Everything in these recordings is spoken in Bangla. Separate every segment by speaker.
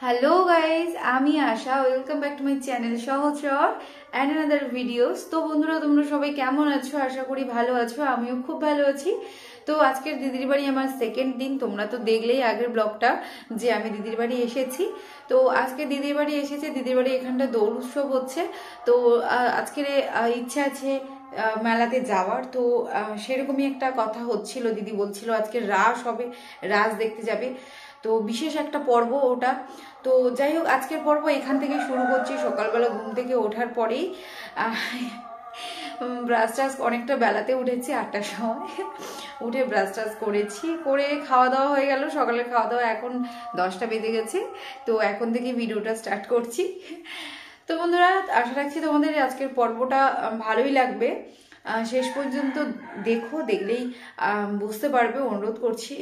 Speaker 1: হ্যালো গাইজ, আমি Asha. Welcome back to my channel Sahachar and another videos. তো বন্ধুরা, তোমরা সবাই কেমন আছো? আশা করি ভালো আছো। আমিও খুব ভালো আছি। তো আজকের দিদির বাড়ি আমার সেকেন্ড দিন। তোমরা তো দেখলেই আগের ব্লগটা যে আমি দিদির বাড়ি এসেছি। তো আজকে দিদির বাড়ি এসেছে। দিদির বাড়ি এখানটা দোল উৎসব হচ্ছে। তো আজকের ইচ্ছা আছে মেলাতে যাওয়ার। তো সেরকমই একটা কথা হচ্ছিল। দিদি বলছিল আজকে রাস হবে, রাস দেখতে যাবে। তো বিশেষ একটা পর্ব ওটা। তো যাই হোক, আজকের পর্ব এখান থেকে শুরু করছি। সকালবেলা ঘুম থেকে ওঠার পরেই ব্রাশ টাশ অনেকটা বেলাতে উঠেছি, 8টার সময় উঠে ব্রাশ টাশ করেছি, করে খাওয়া দাওয়া হয়ে গেল। সকালের খাওয়া দাওয়া এখন 10টা বেজে গেছে। তো এখন থেকে ভিডিওটা স্টার্ট করছি। তো বন্ধুরা, আশা রাখছি তোমাদের আজকের পর্বটা ভালোই লাগবে। শেষ পর্যন্ত দেখো, দেখলেই বুঝতে পারবে। অনুরোধ করছি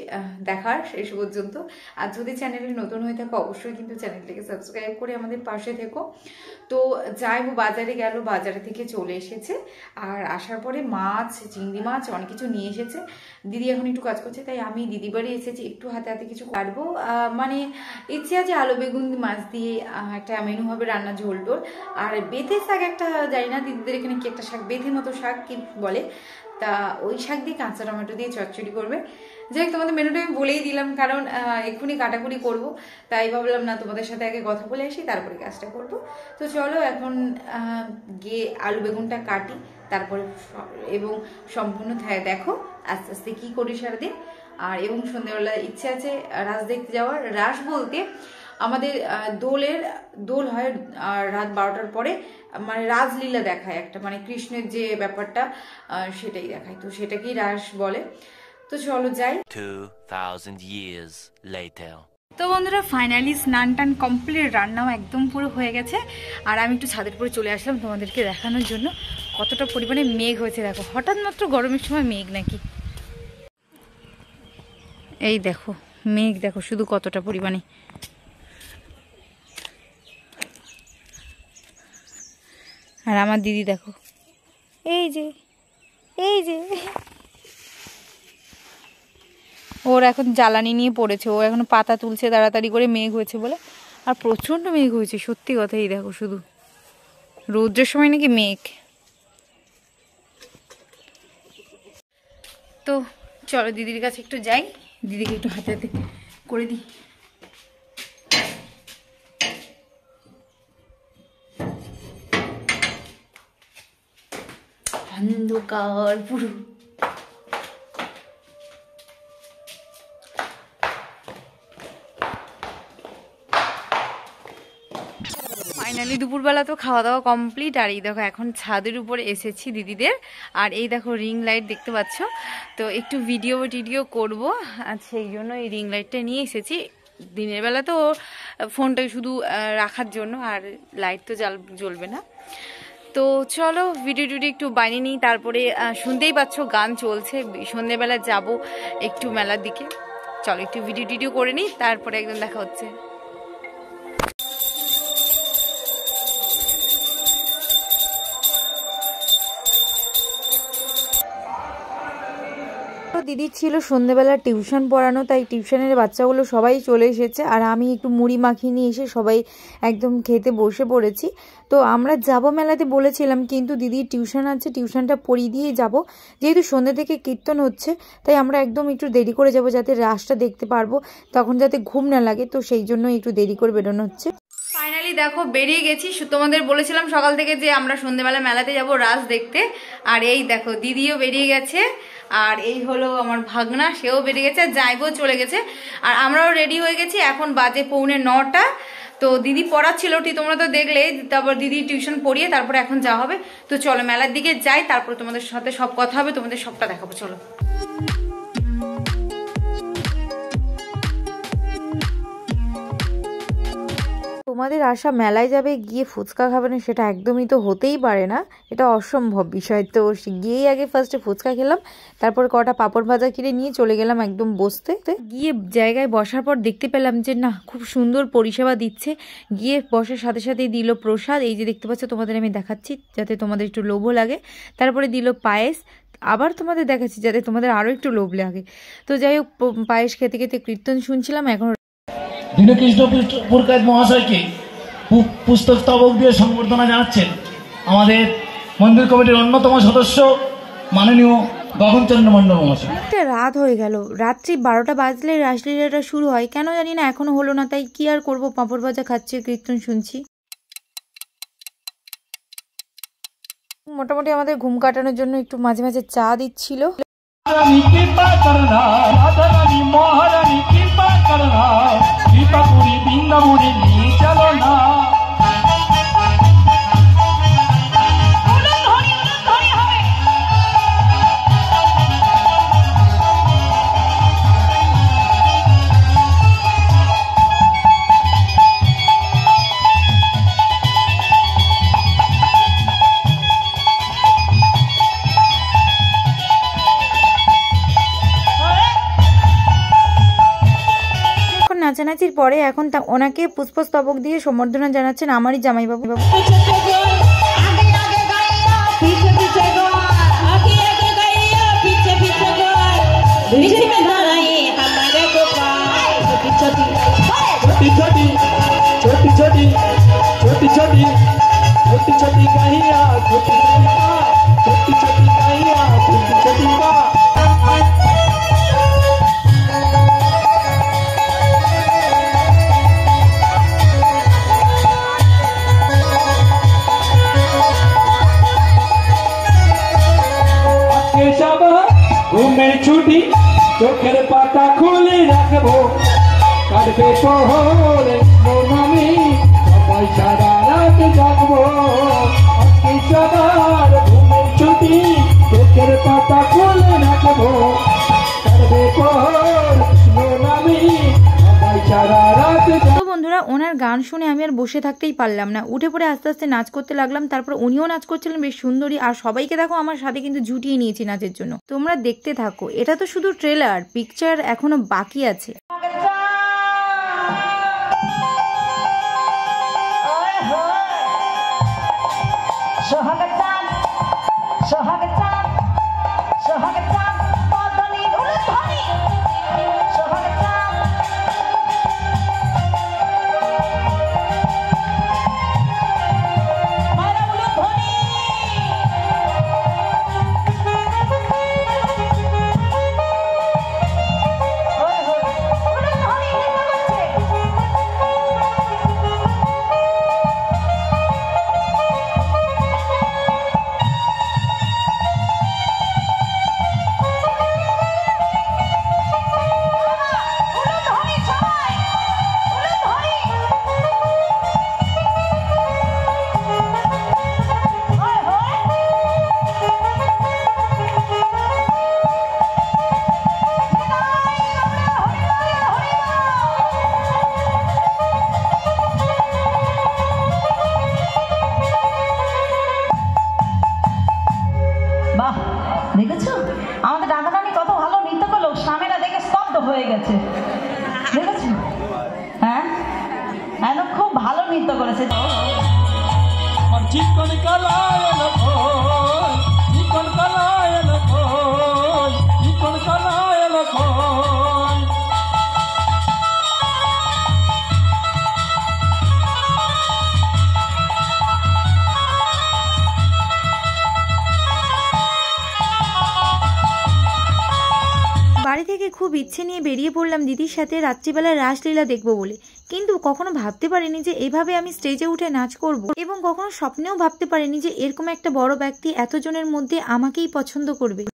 Speaker 1: দেখার শেষ পর্যন্ত। আর যদি চ্যানেলে নতুন হয়ে থাকো অবশ্যই কিন্তু চ্যানেলটিকে সাবস্ক্রাইব করে আমাদের পাশে থেকো। তো যাইবো, বাজারে গেল, বাজারে থেকে চলে এসেছে। আর আসার পরে মাছ, চিংড়ি মাছ অনেক কিছু নিয়ে এসেছে। দিদি এখন একটু কাজ করছে, তাই আমি দিদি বাড়ি এসেছি, একটু হাতে হাতে কিছু কাটবো। মানে ইচ্ছে আছে আলু বেগুন মাছ দিয়ে একটা মেনু হবে, রান্না ঝোল টোল। আর বেথে শাক একটা, জানি না দিদিদের এখানে কি একটা শাক, বেথে মতো শাক কি বলে, তা ওই শাক দিয়ে কাঁচা টমেটো দিয়ে চচ্চড়ি করবে। যাই হোক, তোমাদের মেনুটা আমি বলেই দিলাম, কারণ এক্ষুনি কাটাকুটি করব, তাই ভাবলাম না তোমাদের সাথে আগে কথা বলে আসি, তারপরে কাজটা করব। তো চলো এখন গিয়ে আলু বেগুনটা কাটি, তারপরে এবং সম্পূর্ণ দেখো আস্তে আস্তে কী করি সারাদিন। আর এবং সন্ধ্যেবেলা ইচ্ছে আছে রাস দেখতে যাওয়ার। রাস বলতে আমাদের দোল হয় আর রাত 12টার পরে, মানে রাজলীলা দেখায় একটা, মানে কৃষ্ণের যে ব্যাপারটা সেটাই দেখায়। তো সেটাকেই রাস বলে। তো চলো যাই।
Speaker 2: 2000 years later.
Speaker 1: তো বন্ধুরা, ফাইনালি স্নান টান কমপ্লিট, রান্নাও একদম পুরো হয়ে গেছে। আর আমি একটু ছাদের উপরে চলে আসলাম তোমাদেরকে দেখানোর জন্য কতটা পরিমাণে মেঘ হয়েছে। দেখো, হঠাৎ মাত্র গরমের সময় মেঘ নাকি, এই দেখো মেঘ, দেখো শুধু কতটা পরিমাণে। আর আমার দিদি দেখো, এই যে ওর এখন জ্বালানি নিয়ে পড়েছে। ও এখন পাতা তুলছে তাড়াতাড়ি করে, মেঘ হয়েছে বলে। আর প্রচণ্ড মেঘ হয়েছে, সত্যি কথা। এই দেখো, শুধু রৌদ্রের সময় নাকি মেঘ। তো চলো দিদির কাছে একটু যাই, দিদিকে একটু হাতে হাতে করে দিই। অন্ধকার পুরো। ফাইনালি দুপুরবেলা তো খাওয়া দাওয়া কমপ্লিট। আর এই দেখো এখন ছাদের উপরে এসেছি দিদিদের। আর এই দেখো রিং লাইট দেখতে পাচ্ছ। তো একটু ভিডিও করব, আর সেই জন্য এই রিং লাইটটা নিয়ে এসেছি। দিনের বেলা তো ফোনটা শুধু রাখার জন্য, আর লাইট তো জ্বলবে না। তো চলো ভিডিও একটু বানিয়ে নিই, তারপরে শুনতেই পাচ্ছ গান চলছে। সন্ধ্যেবেলা যাব একটু মেলার দিকে। চলো একটু ভিডিও করে নিই, তারপরে একদম দেখা হচ্ছে। দিদির ছিল সন্ধ্যেবেলা টিউশন পড়ানো, তাই টিউশনের বাচ্চাগুলো সবাই চলে এসেছে। আর আমি একটু মুড়ি মাখিয়ে নিয়ে এসে সবাই একদম খেতে বসে পড়েছি। তো আমরা যাব মেলাতে বলেছিলাম, কিন্তু দিদির টিউশন আছে, টিউশনটা পড়িয়ে দিয়ে যাব। যেহেতু সন্ধ্যে থেকে কীর্তন হচ্ছে, তাই আমরা একদম একটু দেরি করে যাব, যাতে রাসটা দেখতে পারবো, তখন যাতে ঘুম না লাগে। তো সেই জন্য একটু দেরি করে বেরোনো হচ্ছে। ফাইনালি দেখো বেরিয়ে গেছি। তোমাদের বলেছিলাম সকাল থেকে যে আমরা সন্ধ্যেবেলা মেলাতে যাব রাস দেখতে। আর এই দেখো দিদিও বেরিয়ে গেছে, আর এই হলো আমার ভাগনা, সেও বেরিয়ে গেছে, আর জাইবও চলে গেছে। আর আমরাও রেডি হয়ে গেছি। এখন বাজে 8:45। তো দিদি পড়াচ্ছিল, তোমরা তো দেখলে। তারপর দিদি টিউশন পড়িয়ে তারপরে এখন যাওয়া হবে। তো চলো মেলার দিকে যাই, তারপর তোমাদের সাথে সব কথা হবে, তোমাদের সবটা দেখাবো। চলো। তোমাদের আশা মেলায় যাবে, গিয়ে ফুচকা খাবে না, সেটা একদমই তো হতেই পারে না। এটা অসম্ভব বিষয়। তো গিয়েই আগে ফার্স্টে ফুচকা খেলাম, তারপর কটা পাঁপড় ভাজা কিনে নিয়ে চলে গেলাম একদম বসতে। গিয়ে জায়গায় বসার পর দেখতে পেলাম যে না, খুব সুন্দর পরিষেবা দিচ্ছে। গিয়ে বসার সাথে সাথেই দিল প্রসাদ। এই যে দেখতে পাচ্ছ, তোমাদের আমি দেখাচ্ছি যাতে তোমাদের একটু লোভও লাগে। তারপরে দিল পায়েস। আবার তোমাদের দেখাচ্ছি যাতে তোমাদের আরও একটু লোভ লাগে। তো যাই হোক, পায়েস খেতে খেতে কীর্তন শুনছিলাম। এখন
Speaker 3: দীনকৃষ্ণ পুরকায়েত মহাশয়কে পুস্তক স্তবক দিয়ে সংবর্ধনা জানাচ্ছেন আমাদের মন্দির কমিটির অন্যতম সদস্য মাননীয় গগনচন্দ্র মণ্ডল মহাশয়।
Speaker 1: একটা রাত হয়ে গেল, রাত্রি 12টা বাজলে রাসলীলাটা শুরু হয়, কেন জানি না এখনো হলো না। তাই কি আর করবো, পাঁপড় ভাজা খাচ্ছি, কীর্তন শুনছি। মোটামুটি আমাদের ঘুম কাটানোর জন্য একটু মাঝে মাঝে চা দিচ্ছিল। নাচানাচির পরে এখন ওনাকে পুষ্পস্তবক দিয়ে সম্বর্ধনা জানাচ্ছেন আমারই জামাইবাবু।
Speaker 4: ঘুমের ছুটি চোখের পাতা খুলে রাখবো, কাটবে প্রহরে আমি সবাই সারা রাত জাগবো। আজকে সবার ঘুমের ছুটি চোখের পাতা খুলে রাখবো, কাটবে প্রহর আমি সবাই সারা রাত।
Speaker 1: তো বন্ধুরা, ওনার গান শুনে আমি আর বসে থাকতেই পারলাম না, উঠে পড়ে আস্তে আস্তে নাচ করতে লাগলাম। তারপর উনিও নাচ করছিলেন বেশ সুন্দরী, আর সবাইকে দেখো আমার সাথে কিন্তু জুটিয়ে নিয়েছি নাচের জন্য। তোমরা দেখতে থাকো, এটা তো শুধু ট্রেলার, পিকচার এখনো বাকি আছে।
Speaker 5: দেখেছো আমাদের দাদা রানী কত ভালো নৃত্য করলো, স্বামীরা দেখে স্তব্ধ হয়ে গেছে। দেখেছো? হ্যাঁ, একদম খুব ভালো নৃত্য করেছে।
Speaker 1: বাড়ি থেকে খুব ইচ্ছে নিয়ে বেরিয়ে পড়লাম দিদির সাথে রাত্রিবেলায় রাসলীলা দেখবো বলে, কিন্তু কখনো ভাবতে পারিনি যে এভাবে আমি স্টেজে উঠে নাচ করব, এবং কখনো স্বপ্নেও ভাবতে পারিনি যে এরকম একটা বড় ব্যক্তি এতজনের মধ্যে আমাকেই পছন্দ করবে।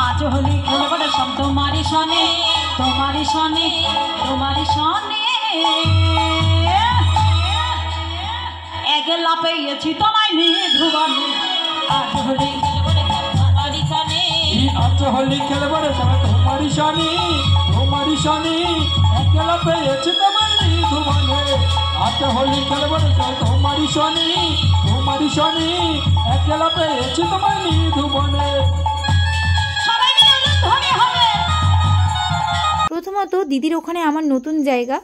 Speaker 5: आज होली खेलब सब तुम्हारी सने, तुम्हारी सने, तुम्हारी सने एगला पेয়েছি তোমায় নিয়ে ধ্রুবনে। आज होली खेलब सब तुम्हारी सने,
Speaker 4: आज होली खेलब सब तुम्हारी सने। তোমারই শনি একলা পেয়েছি তোমার নিধুবনে আচ্ছা হোলি খেলবো তোমারই শনি একলা পেয়েছি তোমার নিধুবনে।
Speaker 1: প্রথমত দিদির ওখানে আমার নতুন জায়গা,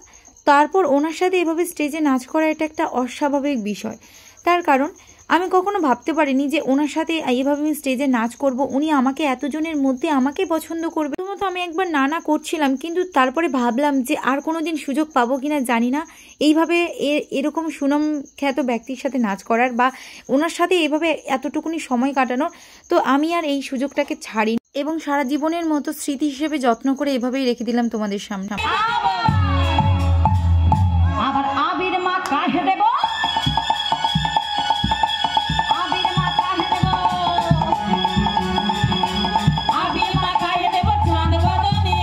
Speaker 1: তারপর ওনার সাথে এভাবে স্টেজে নাচ করা এটা একটা অস্বাভাবিক বিষয়। তার কারণ আমি কখনো ভাবতে পারিনি যে ওনার সাথে এইভাবে আমি স্টেজে নাচ করব, উনি আমাকে এতজনের মধ্যে আমাকে পছন্দ করবে। প্রথমত আমি একবার না করছিলাম, কিন্তু তারপরে ভাবলাম যে আর কোনো দিন সুযোগ পাবো কিনা জানি না এইভাবে এরকম সুনাম খ্যাত ব্যক্তির সাথে নাচ করার বা ওনার সাথে এভাবে এতটুকুনি সময় কাটানোর। তো আমি আর এই সুযোগটাকে ছাড়ি এবং সারা জীবনের মতো স্মৃতি হিসেবে যত্ন করে এভাবেই রেখে দিলাম তোমাদের সামনে।
Speaker 5: আবার আবির মা কাহে দেব, আবির মা কাহে দেব, আবির মা কাহে দেব চাঁদ বদনে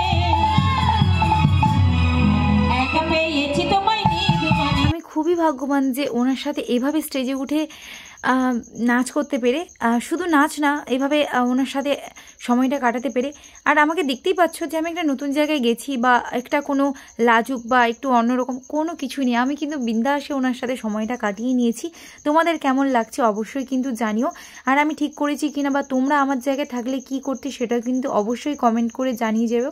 Speaker 5: একা পেয়েছি তোমায় নিধুবনে।
Speaker 1: আমি খুবই ভাগ্যবান যে ওনার সাথে এভাবে স্টেজে উঠে নাচ করতে পেরে, শুধু নাচ না এভাবে ওনার সাথে সময়টা কাটাতে পেরে। আর আমাকে দেখতেই পাচ্ছ যে আমি একটা নতুন জায়গায় গেছি বা একটা কোনো লাজুক বা একটু অন্যরকম কোনো কিছুই নেই, আমি কিন্তু বিন্দাসে ওনার সাথে সময়টা কাটিয়ে নিয়েছি। তোমাদের কেমন লাগছে অবশ্যই কিন্তু জানিও, আর আমি ঠিক করেছি কিনা বা তোমরা আমার জায়গায় থাকলে কি করতে সেটা কিন্তু অবশ্যই কমেন্ট করে জানিয়ে যাবে।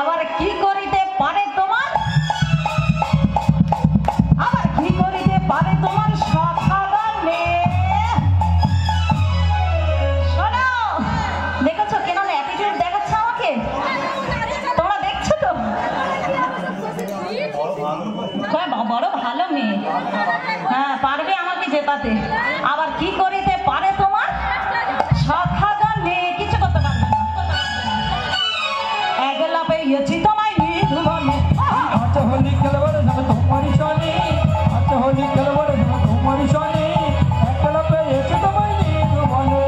Speaker 5: আবার কি করিতে পারে তোমার, আবার কি করিতে পারে তোমার সখা গানে। শোনো, দেখেছো কেন অ্যাটিটিউড দেখাচ্ছে আমাকে, তোমরা দেখছো তো? বড় ভালো মেয়ে, হ্যাঁ পারবে আমাকে জেতাতে। আবার কি করিতে পারে তোমার সখা গানে, কিছু করতে পারবে না। একলা পেয়েছি তোমায় নিধুবনে
Speaker 4: আচ্ছা হোলি খেলবো তোমারই শনি, আচ্ছা হোলি খেলবো তোমারই শনি একলা পেয়েছি তোমায় নিধুবনে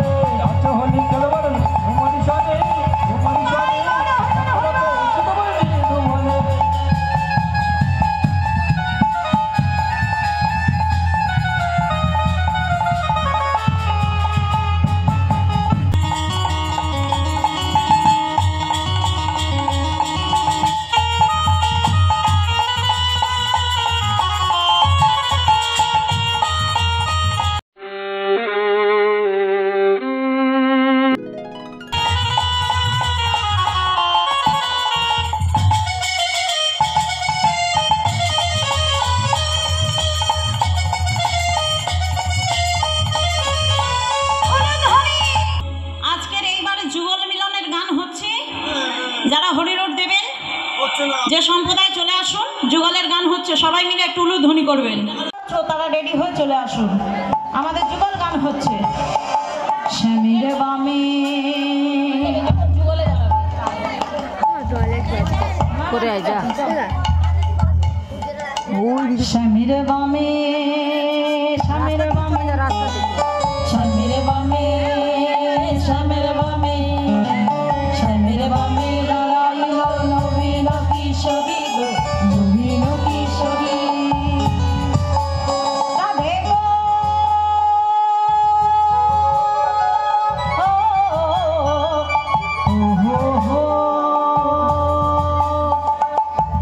Speaker 4: আচ্ছা হোলি খেলবো তোমারই শনি একলা পেয়েছি তোমায় নিধুবনে।
Speaker 5: আজকের এইবারে যুগল মিলনের গান হচ্ছে, যারা হরিরোড দেবেন যে সম্প্রদায় চলে আসুন, যুগলের গান হচ্ছে, সবাই মিলে একটু উলুধ্বনি করবেন। তারা রেডি হয়ে চলে আসুন, আমাদের যুগল গান হচ্ছে। শ্যামিরে বামে শ্যামিরে বামে শ্যামিরে বামে শ্যামিরে বামে শ্যামিরে বামে শ্যামিরে বামে দাঁড়াইল নবীন কিশোরী গো, নবীন কিশোরী। রাধে গো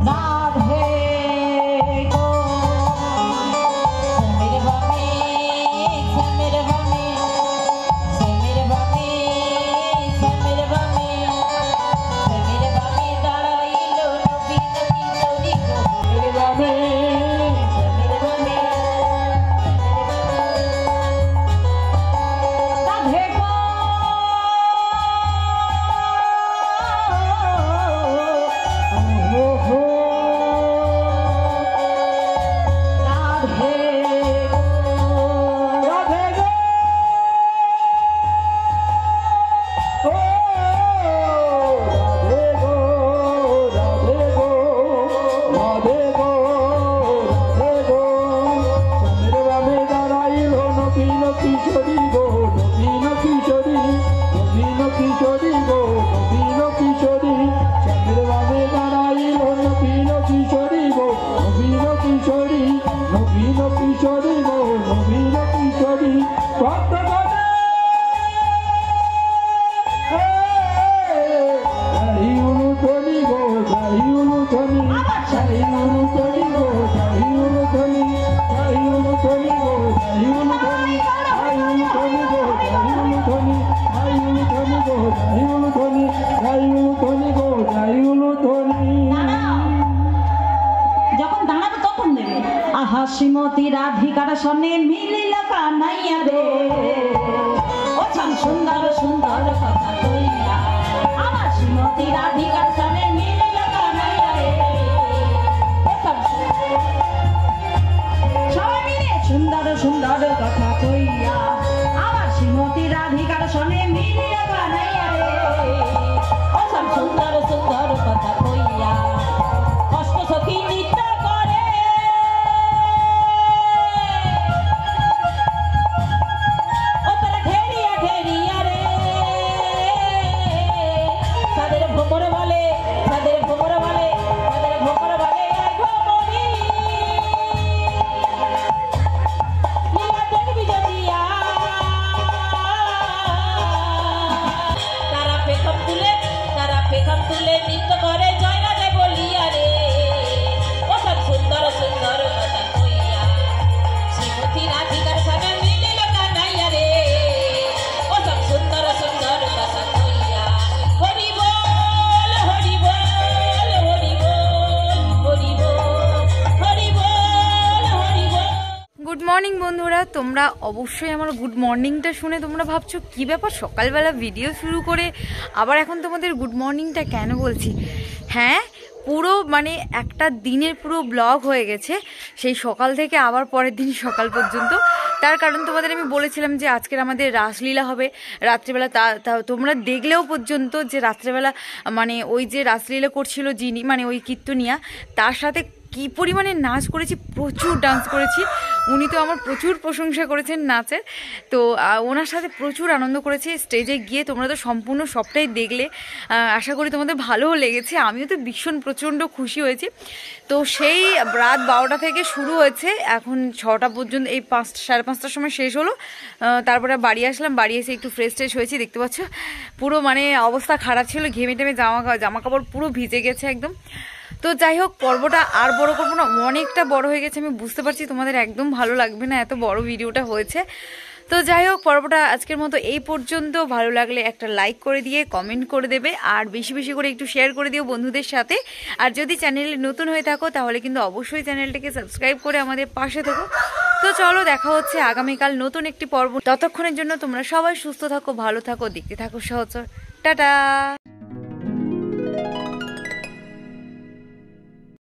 Speaker 5: রাধে গো শ্যামিরে বামে শ্যামিরে বামে শ্যামিরে বামে শ্যামিরে বামে শ্যামিরে বামে দাঁড়াইল নবীন কিশোরী গো,
Speaker 4: শ্যামিরে বামে
Speaker 5: শ্যামিরে বামে রাধে গো
Speaker 4: কিশোরী গো, নবীন কিশোরী, নবীন কিশোরী গো, নবীন কিশোরী, চন্দ্রের বামে দাঁড়াইল নবীন কিশোরী গো, নবীন কিশোরী, নবীন কিশোরী গো, নবীন কিশোরী, ভক্তগণে
Speaker 5: শ্রীমতী রাধিকার সনে মিলিল কানাইয়া রে ও চান সুন্দর সুন্দর কথা কইয়া আমার শ্রীমতী রাধিকার সনে মিলিল কানাইয়া রে ও চান সবাই মিলে সুন্দর সুন্দর কথা কইয়া আমার শ্রীমতী রাধিকার সনে মিলিল কানাইয়া রে ও চান সুন্দর সুন্দর কথা কইয়া কষ্ট সখী নৃত্য করে ও তারা ঘেরিয়া ঘেরিয়া রে তাদের ভোমর বলে তাদের ভোমর বলে তাদের ভোমর বলে আর ভোমরি লীলা দেখবি যদিয়া তারা পেখম তুলে নৃত্য করে জয় রাধে বলিয়া রে ও সব সুন্দর সুন্দর কথা কইয়া শ্রীমতী রাধিকার সঙ্গে মিলিল কানাইয়া রে ও সব সুন্দর সুন্দর কথা কইয়া হরি বল হরি বল হরি বল হরি বল হরি বল হরি বল।
Speaker 1: গুড মর্নিং বন্ধুরা, তোমরা অবশ্যই আমার গুড মর্নিংটা শুনে তোমরা ভাবছো কি ব্যাপার সকালবেলা ভিডিও শুরু করে আবার এখন তোমাদের গুড মর্নিংটা কেন বলছি। হ্যাঁ, পুরো মানে একটা দিনের পুরো ব্লগ হয়ে গেছে সেই সকাল থেকে আবার পরের দিন সকাল পর্যন্ত। তার কারণ তোমাদের আমি বলেছিলাম যে আজকের আমাদের রাসলীলা হবে রাত্রেবেলা। তা তোমরা দেখলেও পর্যন্ত যে রাত্রেবেলা মানে ওই যে রাসলীলা করছিল যিনি মানে ওই কীর্তনিয়া, তার সাথে কি পরিমাণে নাচ করেছি, প্রচুর ডান্স করেছি। উনি তো আমার প্রচুর প্রশংসা করেছেন নাচের, তো ওনার সাথে প্রচুর আনন্দ করেছি। স্টেজে গিয়ে তোমরা তো সম্পূর্ণ সবটাই দেখলে, আশা করি তোমাদের ভালোও লেগেছে। আমিও তো ভীষণ প্রচণ্ড খুশি হয়েছি। তো সেই রাত 12টা থেকে শুরু হয়েছে, এখন 6টা পর্যন্ত, এই 5, 5:30টার সময় শেষ হলো। তারপরে বাড়ি আসলাম, বাড়ি এসে একটু ফ্রেশ ট্রেশ হয়েছি। দেখতে পাচ্ছ পুরো মানে অবস্থা খারাপ ছিল, ঘেমে টেমে জামা কাপড় পুরো ভিজে গেছে একদম। তো যাই হোক, পর্বটা আর বড় করবো না, অনেকটা বড় হয়ে গেছে। আমি বুঝতে পারছি তোমাদের একদম ভালো লাগবে না, এত বড় ভিডিওটা হয়েছে। তো যাই হোক, পর্বটা আজকের মতো এই পর্যন্ত। ভালো লাগলে একটা লাইক করে দিয়ে কমেন্ট করে দেবে, আর বেশি বেশি করে একটু শেয়ার করে দিও বন্ধুদের সাথে। আর যদি চ্যানেলে নতুন হয়ে থাকো তাহলে কিন্তু অবশ্যই চ্যানেলটাকে সাবস্ক্রাইব করে আমাদের পাশে থাকো। তো চলো, দেখা হচ্ছে আগামীকাল নতুন একটি পর্ব। ততক্ষণের জন্য তোমরা সবাই সুস্থ থাকো, ভালো থাকো, দেখতে থাকো সহচর। টাটা।